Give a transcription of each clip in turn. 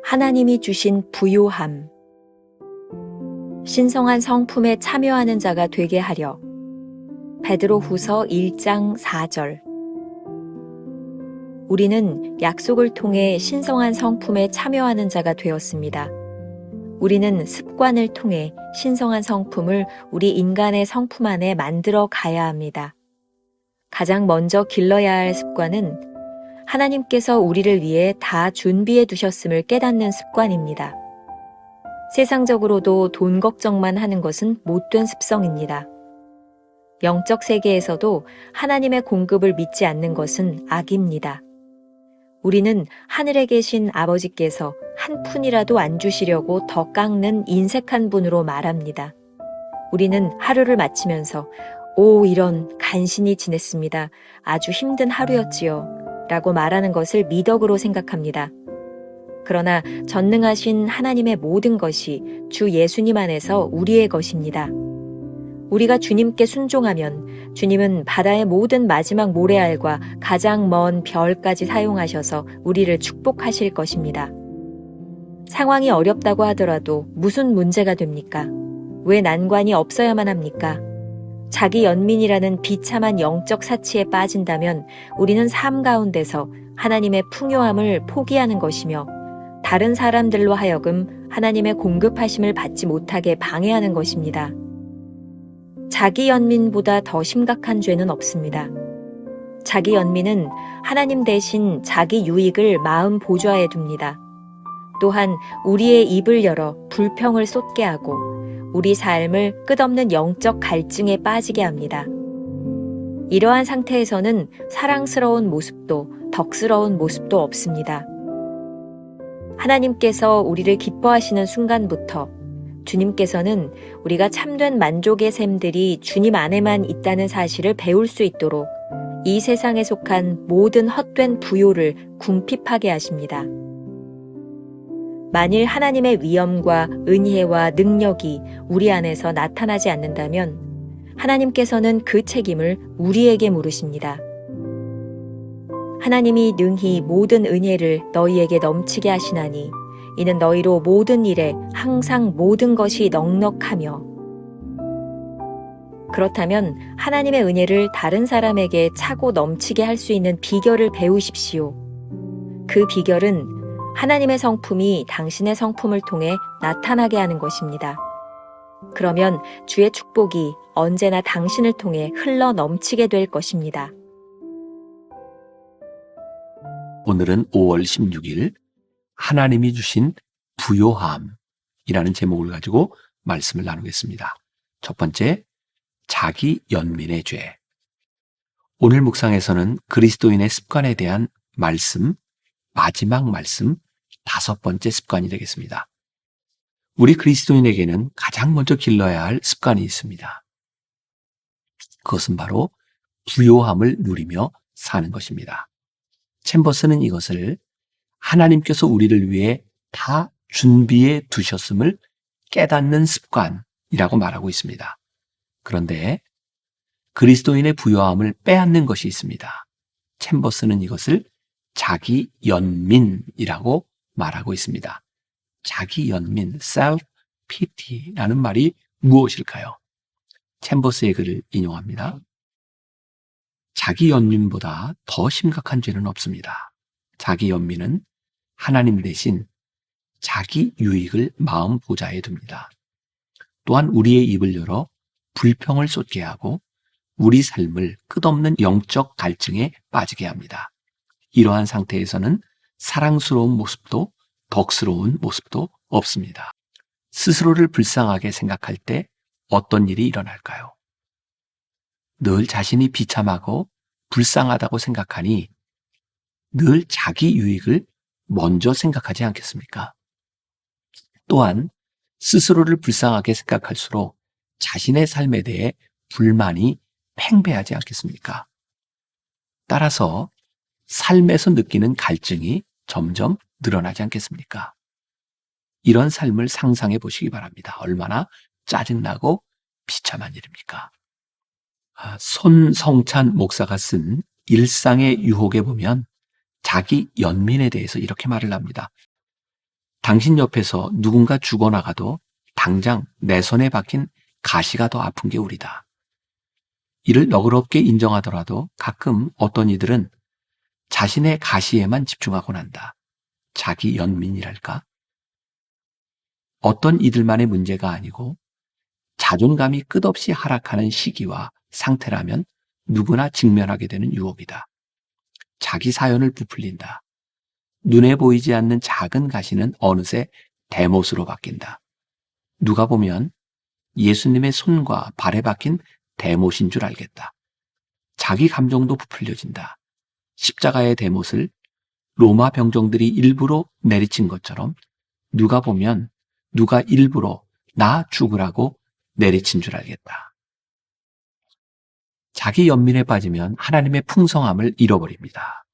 하나님이 주신 부요함. 신성한 성품에 참여하는 자가 되게 하려. 베드로후서 1장 4절. 우리는 약속을 통해 신성한 성품에 참여하는 자가 되었습니다. 우리는 습관을 통해 신성한 성품을 우리 인간의 성품 안에 만들어 가야 합니다. 가장 먼저 길러야 할 습관은 하나님께서 우리를 위해 다 준비해 두셨음을 깨닫는 습관입니다. 세상적으로도 돈 걱정만 하는 것은 못된 습성입니다. 영적 세계에서도 하나님의 공급을 믿지 않는 것은 악입니다. 우리는 하늘에 계신 아버지께서 한 푼이라도 안 주시려고 더 깎는 인색한 분으로 말합니다. 우리는 하루를 마치면서 오, 이런 간신히 지냈습니다. 아주 힘든 하루였지요. 라고 말하는 것을 미덕으로 생각합니다. 그러나 전능하신 하나님의 모든 것이 주 예수님 안에서 우리의 것입니다. 우리가 주님께 순종하면 주님은 바다의 모든 마지막 모래알과 가장 먼 별까지 사용하셔서 우리를 축복하실 것입니다. 상황이 어렵다고 하더라도 무슨 문제가 됩니까? 왜 난관이 없어야만 합니까? 자기 연민이라는 비참한 영적 사치에 빠진다면 우리는 삶 가운데서 하나님의 풍요함을 포기하는 것이며 다른 사람들로 하여금 하나님의 공급하심을 받지 못하게 방해하는 것입니다. 자기 연민보다 더 심각한 죄는 없습니다. 자기 연민은 하나님 대신 자기 유익을 마음 보좌에 둡니다. 또한 우리의 입을 열어 불평을 쏟게 하고 우리 삶을 끝없는 영적 갈증에 빠지게 합니다. 이러한 상태에서는 사랑스러운 모습도 덕스러운 모습도 없습니다. 하나님께서 우리를 기뻐하시는 순간부터 주님께서는 우리가 참된 만족의 셈들이 주님 안에만 있다는 사실을 배울 수 있도록 이 세상에 속한 모든 헛된 부요를 궁핍하게 하십니다. 만일 하나님의 위엄과 은혜와 능력이 우리 안에서 나타나지 않는다면 하나님께서는 그 책임을 우리에게 물으십니다. 하나님이 능히 모든 은혜를 너희에게 넘치게 하시나니 이는 너희로 모든 일에 항상 모든 것이 넉넉하며. 그렇다면 하나님의 은혜를 다른 사람에게 차고 넘치게 할 수 있는 비결을 배우십시오. 그 비결은 하나님의 성품이 당신의 성품을 통해 나타나게 하는 것입니다. 그러면 주의 축복이 언제나 당신을 통해 흘러 넘치게 될 것입니다. 오늘은 5월 16일 하나님이 주신 부요함이라는 제목을 가지고 말씀을 나누겠습니다. 첫 번째, 자기 연민의 죄. 오늘 묵상에서는 그리스도인의 습관에 대한 말씀, 마지막 말씀, 5번째 습관이 되겠습니다. 우리 그리스도인에게는 가장 먼저 길러야 할 습관이 있습니다. 그것은 바로 부요함을 누리며 사는 것입니다. 챔버스는 이것을 하나님께서 우리를 위해 다 준비해 두셨음을 깨닫는 습관이라고 말하고 있습니다. 그런데 그리스도인의 부요함을 빼앗는 것이 있습니다. 챔버스는 이것을 자기 연민이라고 말하고 있습니다. 자기 연민, self-pity라는 말이 무엇일까요? 챔버스의 글을 인용합니다. 자기 연민보다 더 심각한 죄는 없습니다. 자기 연민은 하나님 대신 자기 유익을 마음 보좌에 둡니다. 또한 우리의 입을 열어 불평을 쏟게 하고 우리 삶을 끝없는 영적 갈증에 빠지게 합니다. 이러한 상태에서는 사랑스러운 모습도 덕스러운 모습도 없습니다. 스스로를 불쌍하게 생각할 때 어떤 일이 일어날까요? 늘 자신이 비참하고 불쌍하다고 생각하니 늘 자기 유익을 먼저 생각하지 않겠습니까? 또한 스스로를 불쌍하게 생각할수록 자신의 삶에 대해 불만이 팽배하지 않겠습니까? 따라서 삶에서 느끼는 갈증이 점점 늘어나지 않겠습니까? 이런 삶을 상상해 보시기 바랍니다. 얼마나 짜증나고 비참한 일입니까? 손성찬 목사가 쓴 일상의 유혹에 보면 자기 연민에 대해서 이렇게 말을 합니다. 당신 옆에서 누군가 죽어나가도 당장 내 손에 박힌 가시가 더 아픈 게 우리다. 이를 너그럽게 인정하더라도 가끔 어떤 이들은 자신의 가시에만 집중하곤 한다. 자기 연민이랄까? 어떤 이들만의 문제가 아니고 자존감이 끝없이 하락하는 시기와 상태라면 누구나 직면하게 되는 유혹이다. 자기 사연을 부풀린다. 눈에 보이지 않는 작은 가시는 어느새 대못으로 바뀐다. 누가 보면 예수님의 손과 발에 박힌 대못인 줄 알겠다. 자기 감정도 부풀려진다. 십자가의 대못을 로마 병정들이 일부러 내리친 것처럼 누가 보면 누가 일부러 나 죽으라고 내리친 줄 알겠다. 자기 연민에 빠지면 하나님의 풍성함을 잃어버립니다.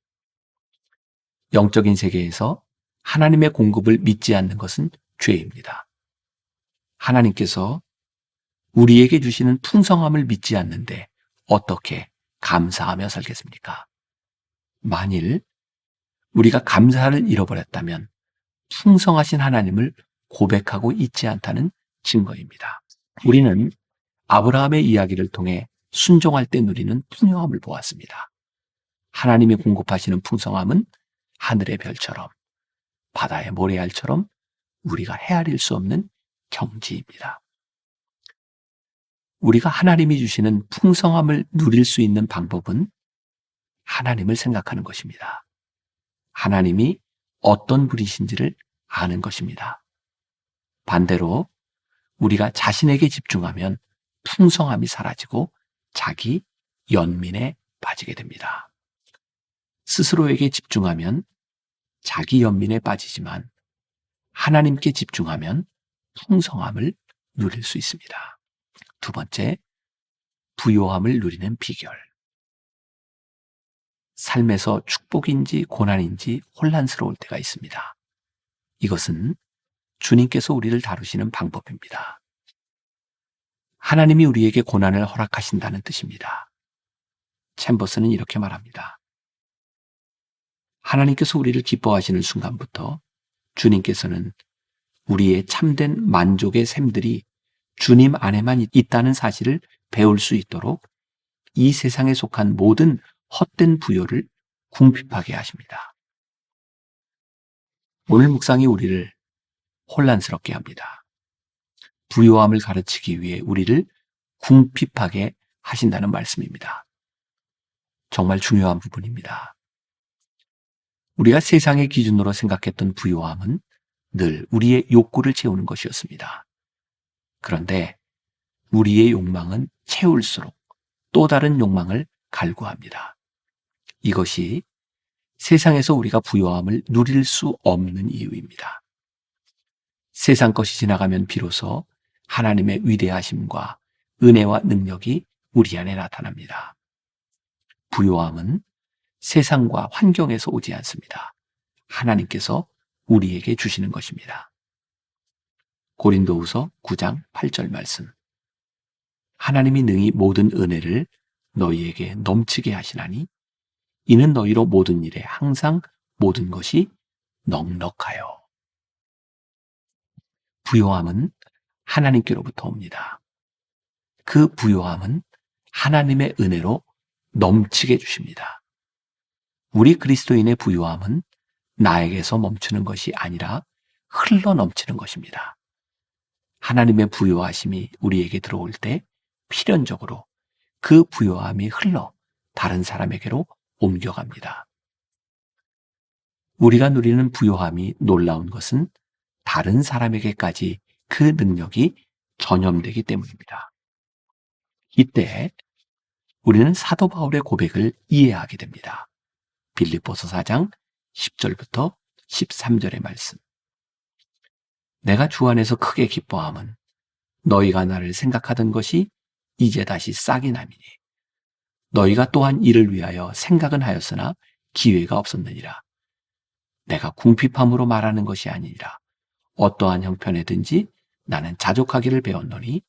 영적인 세계에서 하나님의 공급을 믿지 않는 것은 죄입니다. 하나님께서 우리에게 주시는 풍성함을 믿지 않는데 어떻게 감사하며 살겠습니까? 만일 우리가 감사를 잃어버렸다면 풍성하신 하나님을 고백하고 있지 않다는 증거입니다. 우리는 아브라함의 이야기를 통해 순종할 때 누리는 풍요함을 보았습니다. 하나님이 공급하시는 풍성함은 하늘의 별처럼 바다의 모래알처럼 우리가 헤아릴 수 없는 경지입니다. 우리가 하나님이 주시는 풍성함을 누릴 수 있는 방법은 하나님을 생각하는 것입니다. 하나님이 어떤 분이신지를 아는 것입니다. 반대로 우리가 자신에게 집중하면 풍성함이 사라지고 자기 연민에 빠지게 됩니다. 스스로에게 집중하면 자기 연민에 빠지지만 하나님께 집중하면 풍성함을 누릴 수 있습니다. 두 번째, 부요함을 누리는 비결. 삶에서 축복인지 고난인지 혼란스러울 때가 있습니다. 이것은 주님께서 우리를 다루시는 방법입니다. 하나님이 우리에게 고난을 허락하신다는 뜻입니다. 챔버스는 이렇게 말합니다. 하나님께서 우리를 기뻐하시는 순간부터 주님께서는 우리의 참된 만족의 샘들이 주님 안에만 있다는 사실을 배울 수 있도록 이 세상에 속한 모든 헛된 부요를 궁핍하게 하십니다. 오늘 묵상이 우리를 혼란스럽게 합니다. 부요함을 가르치기 위해 우리를 궁핍하게 하신다는 말씀입니다. 정말 중요한 부분입니다. 우리가 세상의 기준으로 생각했던 부요함은 늘 우리의 욕구를 채우는 것이었습니다. 그런데 우리의 욕망은 채울수록 또 다른 욕망을 갈구합니다. 이것이 세상에서 우리가 부요함을 누릴 수 없는 이유입니다. 세상 것이 지나가면 비로소 하나님의 위대하심과 은혜와 능력이 우리 안에 나타납니다. 부요함은 세상과 환경에서 오지 않습니다. 하나님께서 우리에게 주시는 것입니다. 고린도후서 9장 8절 말씀. 하나님이 능히 모든 은혜를 너희에게 넘치게 하시나니 이는 너희로 모든 일에 항상 모든 것이 넉넉하여. 부요함은 하나님께로부터 옵니다. 그 부요함은 하나님의 은혜로 넘치게 주십니다. 우리 그리스도인의 부요함은 나에게서 멈추는 것이 아니라 흘러 넘치는 것입니다. 하나님의 부요하심이 우리에게 들어올 때 필연적으로 그 부요함이 흘러 다른 사람에게로 옮겨갑니다. 우리가 누리는 부요함이 놀라운 것은 다른 사람에게까지 그 능력이 전염되기 때문입니다. 이때 우리는 사도 바울의 고백을 이해하게 됩니다. 빌립보서 4장 10절부터 13절의 말씀. 내가 주 안에서 크게 기뻐함은 너희가 나를 생각하던 것이 이제 다시 싹이 남이니 너희가 또한 이를 위하여 생각은 하였으나 기회가 없었느니라. 내가 궁핍함으로 말하는 것이 아니니라. 어떠한 형편에든지 나는 자족하기를 배웠노니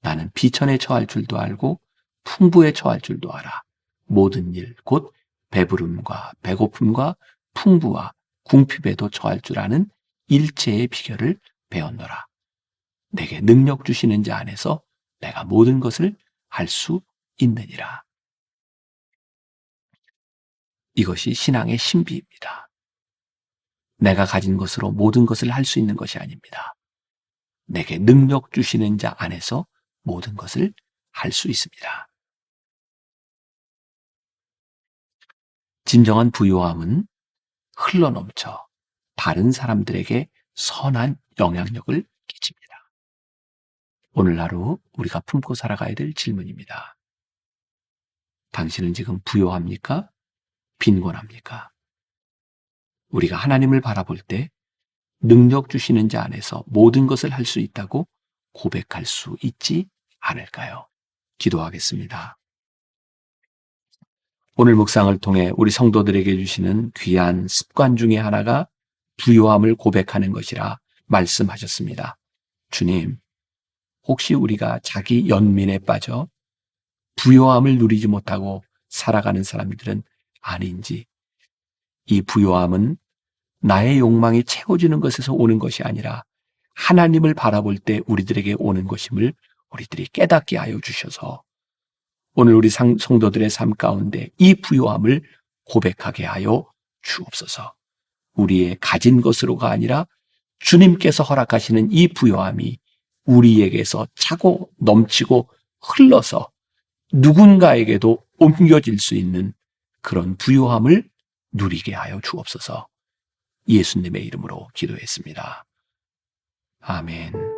나는 비천에 처할 줄도 알고 풍부에 처할 줄도 알아. 모든 일 곧 배부름과 배고픔과 풍부와 궁핍에도 처할 줄 아는 일체의 비결을 배웠노라. 내게 능력 주시는 자 안에서 내가 모든 것을 할 수 있느니라. 이것이 신앙의 신비입니다. 내가 가진 것으로 모든 것을 할 수 있는 것이 아닙니다. 내게 능력 주시는 자 안에서 모든 것을 할 수 있습니다. 진정한 부요함은 흘러넘쳐 다른 사람들에게 선한 영향력을 끼칩니다. 오늘 하루 우리가 품고 살아가야 될 질문입니다. 당신은 지금 부요합니까? 빈곤합니까? 우리가 하나님을 바라볼 때 능력 주시는 자 안에서 모든 것을 할 수 있다고 고백할 수 있지 않을까요? 기도하겠습니다. 오늘 묵상을 통해 우리 성도들에게 주시는 귀한 습관 중에 하나가 부요함을 고백하는 것이라 말씀하셨습니다. 주님, 혹시 우리가 자기 연민에 빠져 부요함을 누리지 못하고 살아가는 사람들은 아닌지, 이 부요함은 나의 욕망이 채워지는 것에서 오는 것이 아니라 하나님을 바라볼 때 우리들에게 오는 것임을 우리들이 깨닫게 하여 주셔서 오늘 우리 성도들의 삶 가운데 이 부요함을 고백하게 하여 주옵소서. 우리의 가진 것으로가 아니라 주님께서 허락하시는 이 부요함이 우리에게서 차고 넘치고 흘러서 누군가에게도 옮겨질 수 있는 그런 부요함을 누리게 하여 주옵소서. 예수님의 이름으로 기도했습니다. 아멘.